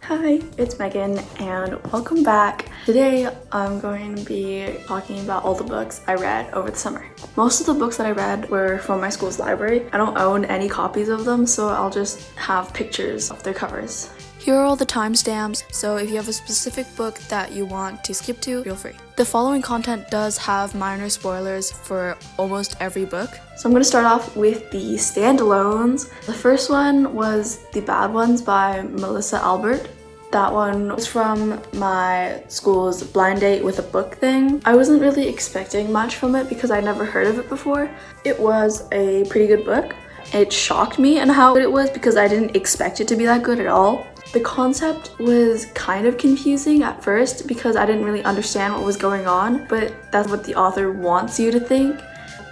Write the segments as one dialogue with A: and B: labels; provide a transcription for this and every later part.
A: Hi, it's Megan and welcome back. Today I'm going to be talking about all the books I read over the summer. Most of the books that I read were from my school's library. I don't own any copies of them, so I'll just have pictures of their covers. Here are all the timestamps, so if you have a specific book that you want to skip to, feel free. The following content does have minor spoilers for almost every book. So I'm going to start off with the standalones. The first one was The Bad Ones by Melissa Albert. That one was from my school's blind date with a book thing. I wasn't really expecting much from it because I'd never heard of it before. It was a pretty good book. It shocked me in how good it was because I didn't expect it to be that good at all. The concept was kind of confusing at first because I didn't really understand what was going on, but that's what the author wants you to think.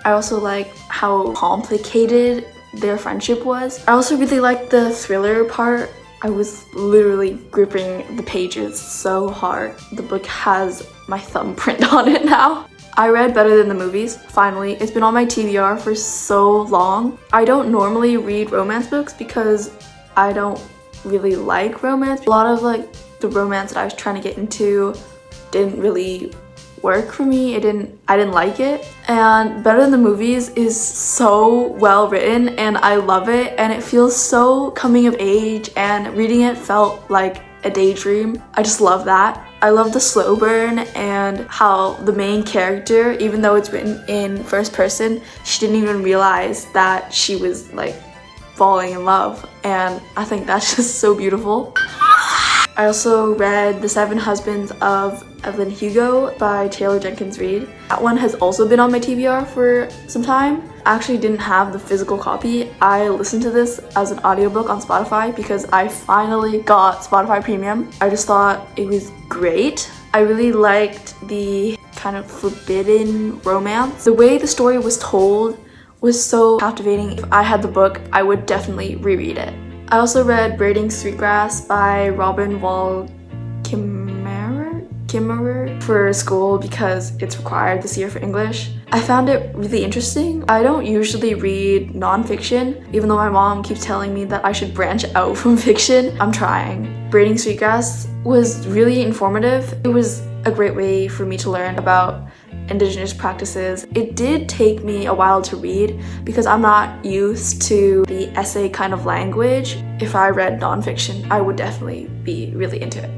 A: I also like how complicated their friendship was. I also really liked the thriller part. I was literally gripping the pages so hard. The book has my thumbprint on it now. I read better than the movies, finally. It's been on my TBR for so long. I don't normally read romance books because I don't really like romance. A lot of the romance that I was trying to get into didn't really work for me. I didn't like it. And Better Than the Movies is so well written and I love it, and it feels so coming of age, and reading it felt like a daydream. I just love that. I love the slow burn and how the main character, even though it's written in first person, she didn't even realize that she was falling in love, and I think that's just so beautiful. I also read The Seven Husbands of Evelyn and Hugo by Jenkins Reid. That one has also been on my TBR for some time. I actually didn't have the physical copy. I listened to this as an audiobook on Spotify because I finally got Spotify Premium. I just thought it was great. I really liked the kind of forbidden romance. The way the story was told was so captivating. If I had the book, I would definitely reread it. I also read Braiding Sweetgrass by Robin Wall Kimmerer for school because it's required this year for English. I found it really interesting. I don't usually read nonfiction, even though my mom keeps telling me that I should branch out from fiction. I'm trying. Braiding Sweetgrass was really informative. It was a great way for me to learn about Indigenous practices. It did take me a while to read because I'm not used to the essay kind of language. If I read nonfiction, I would definitely be really into it.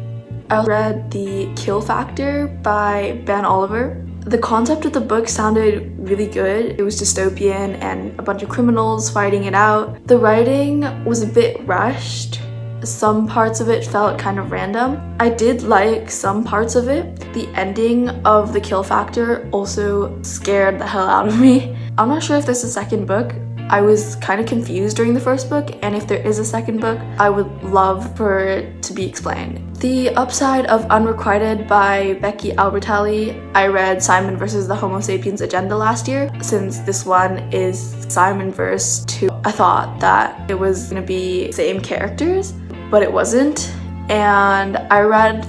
A: I read The Kill Factor by Ben Oliver. The concept of the book sounded really good. It was dystopian and a bunch of criminals fighting it out. The writing was a bit rushed. Some parts of it felt kind of random. I did like some parts of it. The ending of The Kill Factor also scared the hell out of me. I'm not sure if there's a second book. I was kind of confused during the first book, and if there is a second book, I would love for it to be explained. The Upside of Unrequited by Becky Albertalli. I read Simon vs. the Homo Sapiens Agenda last year. Since this one is Simon vs. 2, I thought that it was gonna be the same characters, but it wasn't. And I read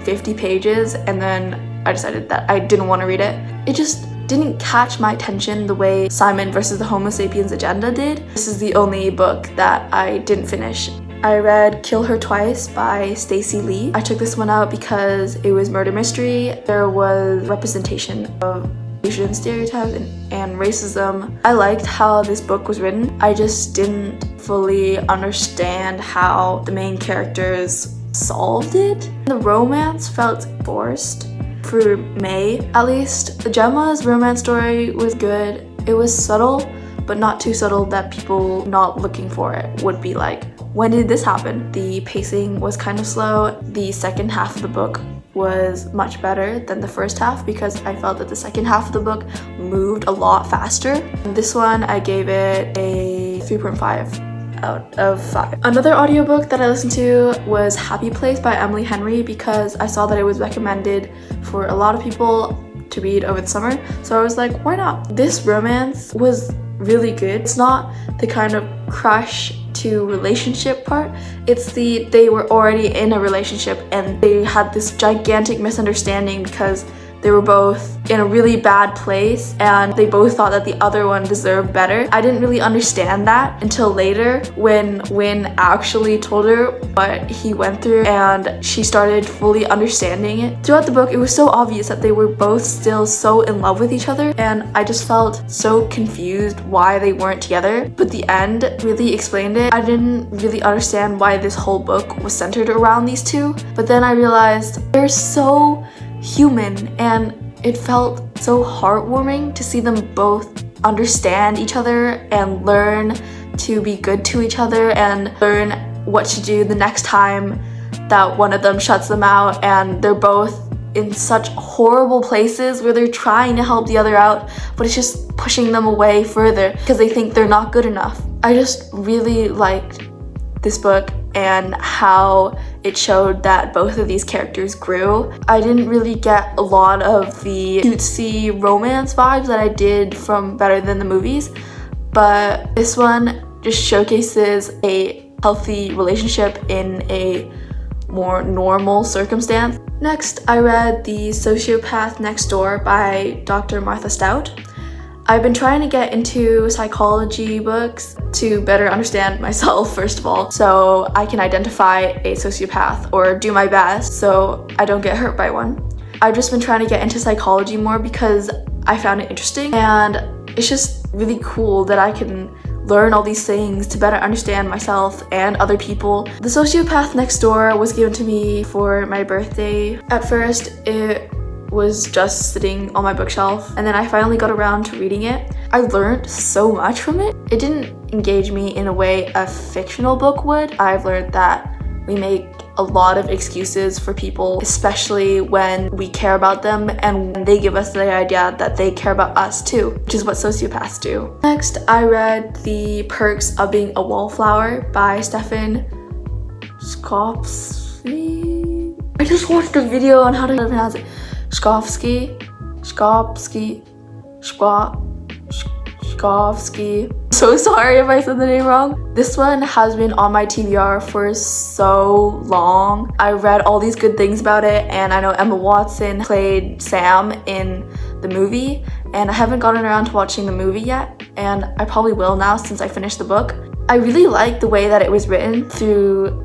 A: 50 pages and then I decided that I didn't want to read it. It just didn't catch my attention the way Simon vs. the Homo Sapiens Agenda did. This is the only book that I didn't finish. I read Kill Her Twice by Stacey Leigh. I took this one out because it was murder mystery. There was representation of Asian stereotypes and racism. I liked how this book was written. I just didn't fully understand how the main characters solved it. The romance felt forced. For May, at least. Gemma's romance story was good. It was subtle, but not too subtle that people not looking for it would be like, when did this happen? The pacing was kind of slow. The second half of the book was much better than the first half because I felt that the second half of the book moved a lot faster. This one, I gave it a 3.5 out of 5. Another audiobook that I listened to was Happy Place by Emily Henry because I saw that it was recommended for a lot of people to read over the summer, so I was like, why not? This romance was really good. It's not the kind of crush to relationship part. It's they were already in a relationship and they had this gigantic misunderstanding because they were both in a really bad place and they both thought that the other one deserved better. I didn't really understand that until later when Wynn actually told her what he went through and she started fully understanding it. Throughout the book, it was so obvious that they were both still so in love with each other, and I just felt so confused why they weren't together. But the end really explained it. I didn't really understand why this whole book was centered around these two, but then I realized they're so human, and it felt so heartwarming to see them both understand each other and learn to be good to each other and learn what to do the next time that one of them shuts them out, and they're both in such horrible places where they're trying to help the other out, but it's just pushing them away further because they think they're not good enough. I just really liked this book and how it showed that both of these characters grew. I didn't really get a lot of the cutesy romance vibes that I did from Better Than the Movies, but this one just showcases a healthy relationship in a more normal circumstance. Next, I read The Sociopath Next Door by Dr. Martha Stout. I've been trying to get into psychology books to better understand myself, first of all, so I can identify a sociopath, or do my best so I don't get hurt by one. I've just been trying to get into psychology more because I found it interesting, and it's just really cool that I can learn all these things to better understand myself and other people. The Sociopath Next Door was given to me for my birthday. At first, it was just sitting on my bookshelf, and then I finally got around to reading it. I learned so much from it. It didn't engage me in a way a fictional book would. I've learned that we make a lot of excuses for people, especially when we care about them and when they give us the idea that they care about us too, which is what sociopaths do. Next, I read The Perks of Being a Wallflower by Stefan Chbosky. I just watched a video on how to pronounce it. Chbosky. So sorry if I said the name wrong. This one has been on my TBR for so long. I read all these good things about it, and I know Emma Watson played Sam in the movie, and I haven't gotten around to watching the movie yet, and I probably will now since I finished the book. I really liked the way that it was written through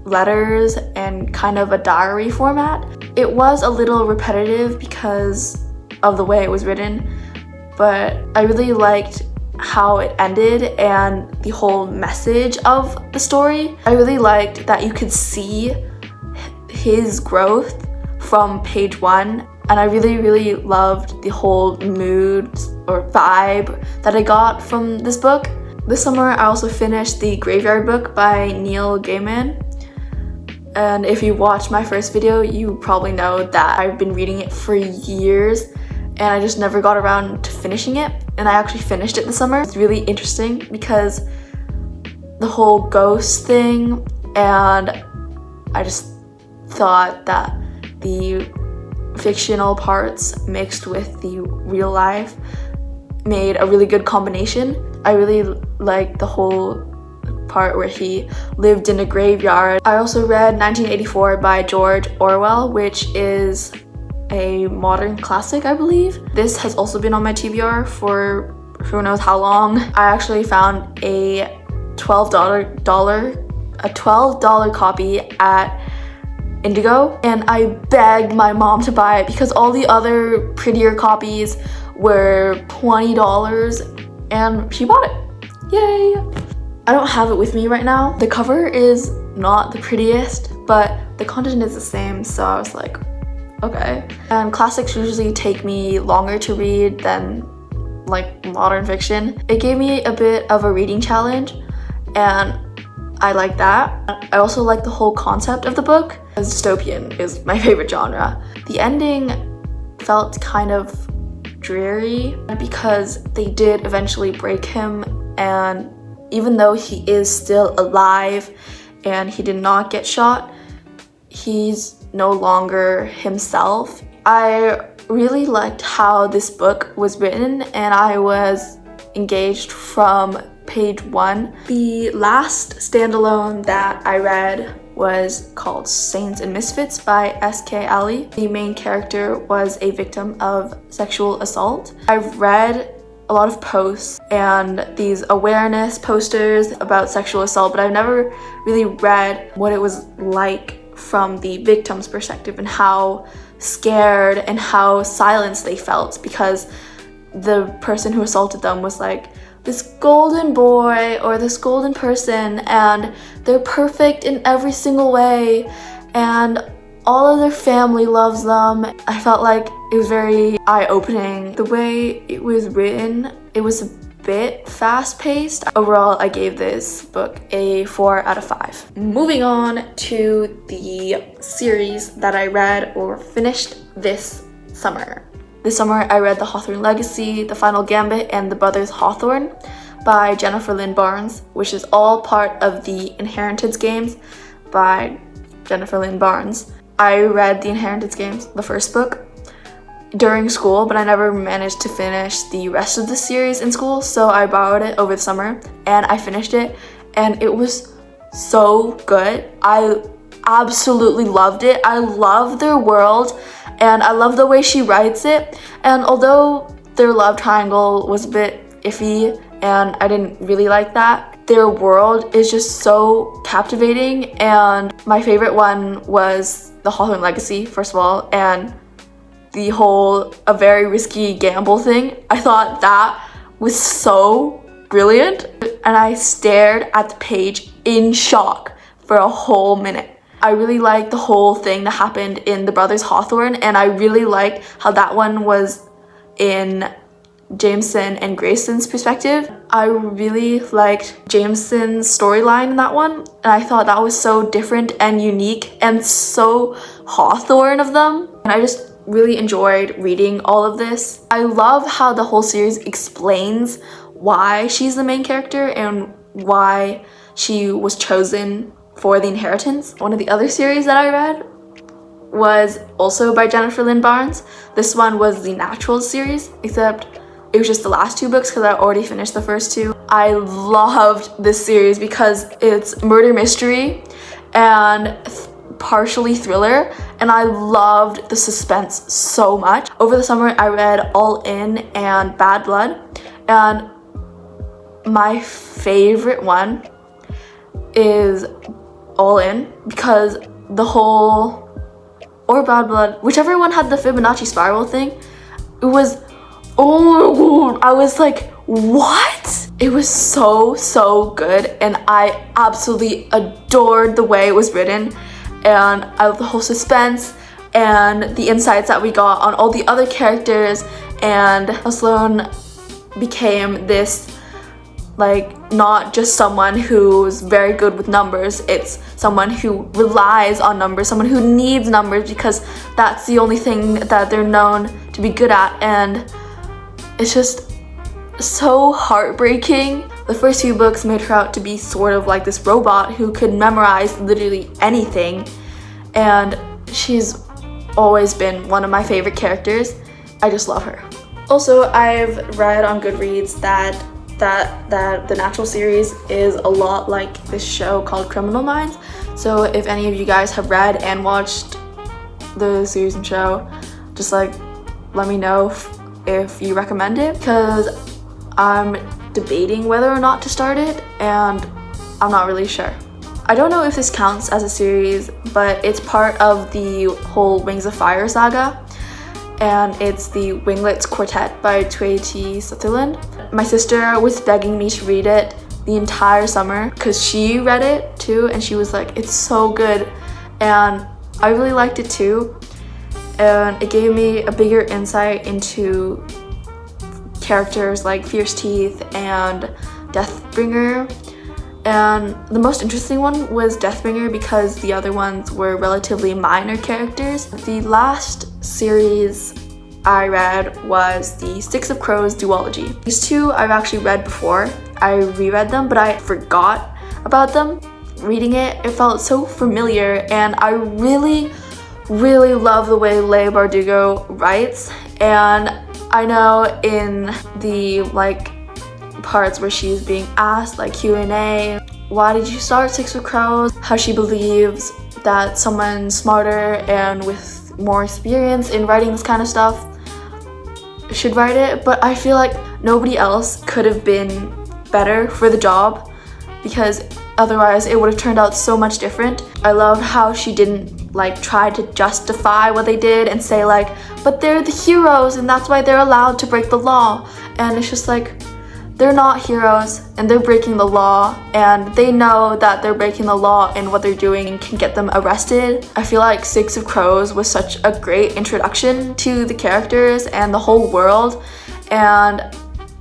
A: letters and kind of a diary format. It was a little repetitive because of the way it was written, but I really liked how it ended and the whole message of the story. I really liked that you could see his growth from page 1, and I really loved the whole mood or vibe that I got from this book. This summer I also finished The Graveyard Book by Neil Gaiman, and if you watched my first video, you probably know that I've been reading it for years and I just never got around to finishing it, and I actually finished it this summer. It's really interesting because the whole ghost thing, and I just thought that the fictional parts mixed with the real life made a really good combination. I really liked the whole part where he lived in a graveyard. I also read 1984 by George Orwell, which is a modern classic, I believe. This has also been on my TBR for who knows how long. I actually found a $12 copy at Indigo, and I begged my mom to buy it because all the other prettier copies were $20, and she bought it. Yay! I don't have it with me right now. The cover is not the prettiest, but the content is the same, so I was like, okay. And classics usually take me longer to read than like modern fiction. It gave me a bit of a reading challenge, and I like that. I also like the whole concept of the book, as dystopian is my favorite genre. The ending felt kind of dreary because they did eventually break him, and even though he is still alive and he did not get shot, he's no longer himself. I really liked how this book was written, and I was engaged from page 1. The last standalone that I read was called Saints and Misfits by S.K. Ali. The main character was a victim of sexual assault. I've read a lot of posts and these awareness posters about sexual assault, but I've never really read what it was like from the victim's perspective and how scared and how silenced they felt, because the person who assaulted them was like this golden boy or this golden person and they're perfect in every single way and all of their family loves them. I felt like it was very eye-opening. The way it was written, it was a bit fast-paced. Overall, I gave this book a 4 out of 5. Moving on to the series that I read or finished this summer. This summer, I read The Hawthorne Legacy, The Final Gambit, and The Brothers Hawthorne by Jennifer Lynn Barnes, which is all part of the Inheritance games by Jennifer Lynn Barnes. I read the Inheritance games, the first book, during school, but I never managed to finish the rest of the series in school, so I borrowed it over the summer and I finished it, and it was so good. I absolutely loved it. I love their world and I love the way she writes it, and although their love triangle was a bit iffy and I didn't really like that, their world is just so captivating. And my favorite one was The Hawthorne Legacy, first of all, and the whole a very risky gamble thing. I thought that was so brilliant, and I stared at the page in shock for a whole minute. I really liked the whole thing that happened in The Brothers Hawthorne, and I really liked how that one was in Jameson and Grayson's perspective. I really liked Jameson's storyline in that one, and I thought that was so different and unique and so Hawthorne of them, and I just really enjoyed reading all of this. I love how the whole series explains why she's the main character and why she was chosen for the Inheritance. One of the other series that I read was also by Jennifer Lynn Barnes. This one was the Natural series, except it was just the last 2 books because I already finished the first 2. I loved this series because it's murder mystery and partially thriller, and I loved the suspense so much. Over the summer, I read All In and Bad Blood, and my favorite one is All In because the whole, or Bad Blood, whichever one had the Fibonacci spiral thing, it was, oh my god, I was like, what? It was so good, and I absolutely adored the way it was written, and I love the whole suspense and the insights that we got on all the other characters, and Sloane became this, like, not just someone who's very good with numbers, it's someone who relies on numbers, someone who needs numbers because that's the only thing that they're known to be good at, and it's just so heartbreaking. The first few books made her out to be sort of like this robot who could memorize literally anything, and she's always been one of my favorite characters. I just love her. Also, I've read on Goodreads that the Natural series is a lot like this show called Criminal Minds. So if any of you guys have read and watched the series and show, just like let me know if you recommend it, because I'm debating whether or not to start it and I'm not really sure. I don't know if this counts as a series, but it's part of the whole Wings of Fire saga, and it's the Winglet's Quartet by T. Sutherland. My sister was begging me to read it the entire summer because she read it too, and she was like, it's so good, and I really liked it too, and it gave me a bigger insight into characters like Fierce Teeth and Deathbringer, and the most interesting one was Deathbringer because the other ones were relatively minor characters. The last series I read was the Six of Crows duology. These 2 I've actually read before. I reread them, but I forgot about them. Reading it, it felt so familiar, and I really love the way Leigh Bardugo writes, and I know in the like parts where she's being asked like Q&A, why did you start Six of Crows, how she believes that someone smarter and with more experience in writing this kind of stuff should write it, but I feel like nobody else could have been better for the job because otherwise it would have turned out so much different. I love how she didn't like try to justify what they did and say like, but they're the heroes and that's why they're allowed to break the law. And it's just like, they're not heroes and they're breaking the law and they know that they're breaking the law and what they're doing can get them arrested. I feel like Six of Crows was such a great introduction to the characters and the whole world. And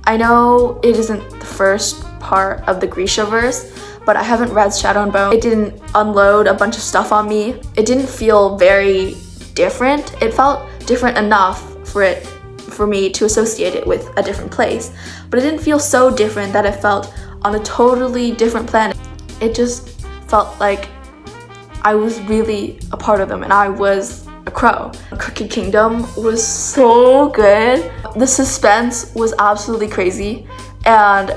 A: I know it isn't the first part of the Grisha-verse, but I haven't read Shadow and Bone. It didn't unload a bunch of stuff on me. It didn't feel very different. It felt different enough for me to associate it with a different place, but it didn't feel so different that it felt on a totally different planet. It just felt like I was really a part of them and I was a crow. Crooked Kingdom was so good. The suspense was absolutely crazy and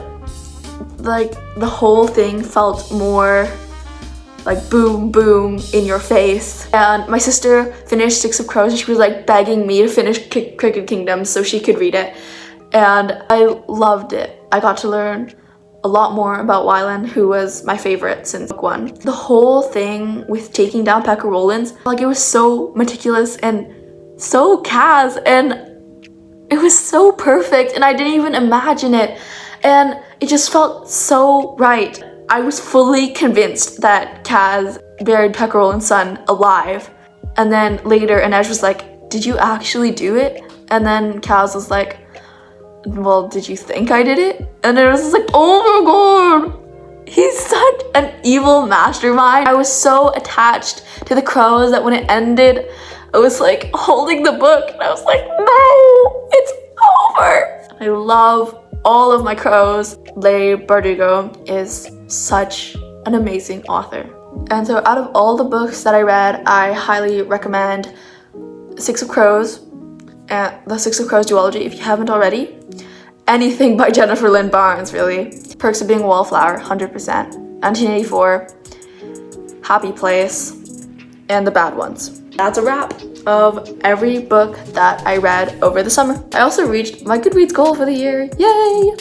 A: like the whole thing felt more like boom boom in your face. And my sister finished Six of Crows and she was like begging me to finish Crooked Kingdom so she could read it, and I loved it. I got to learn a lot more about Wylan, who was my favorite since book 1. The whole thing with taking down Pekka Rollins, like it was so meticulous and so Kaz and it was so perfect and I didn't even imagine it and it just felt so right. I was fully convinced that Kaz buried Pekka Rollins' son alive. And then later Inej was like, did you actually do it? And then Kaz was like, well, did you think I did it? And it was just like, oh my god, he's such an evil mastermind. I was so attached to the crows that when it ended, I was like holding the book and I was like, no, it's over. I love all of my crows. Leigh Bardugo is such an amazing author. And so out of all the books that I read, I highly recommend Six of Crows and the Six of Crows duology if you haven't already. Anything by Jennifer Lynn Barnes, really. Perks of Being a Wallflower, 100%. 1984, Happy Place, and The Bad Ones. That's a wrap of every book that I read over the summer. I also reached my Goodreads goal for the year, yay!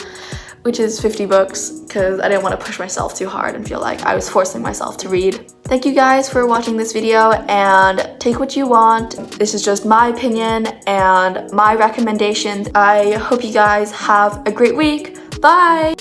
A: Which is 50 books, because I didn't want to push myself too hard and feel like I was forcing myself to read. Thank you guys for watching this video, and take what you want. This is just my opinion and my recommendations. I hope you guys have a great week. Bye!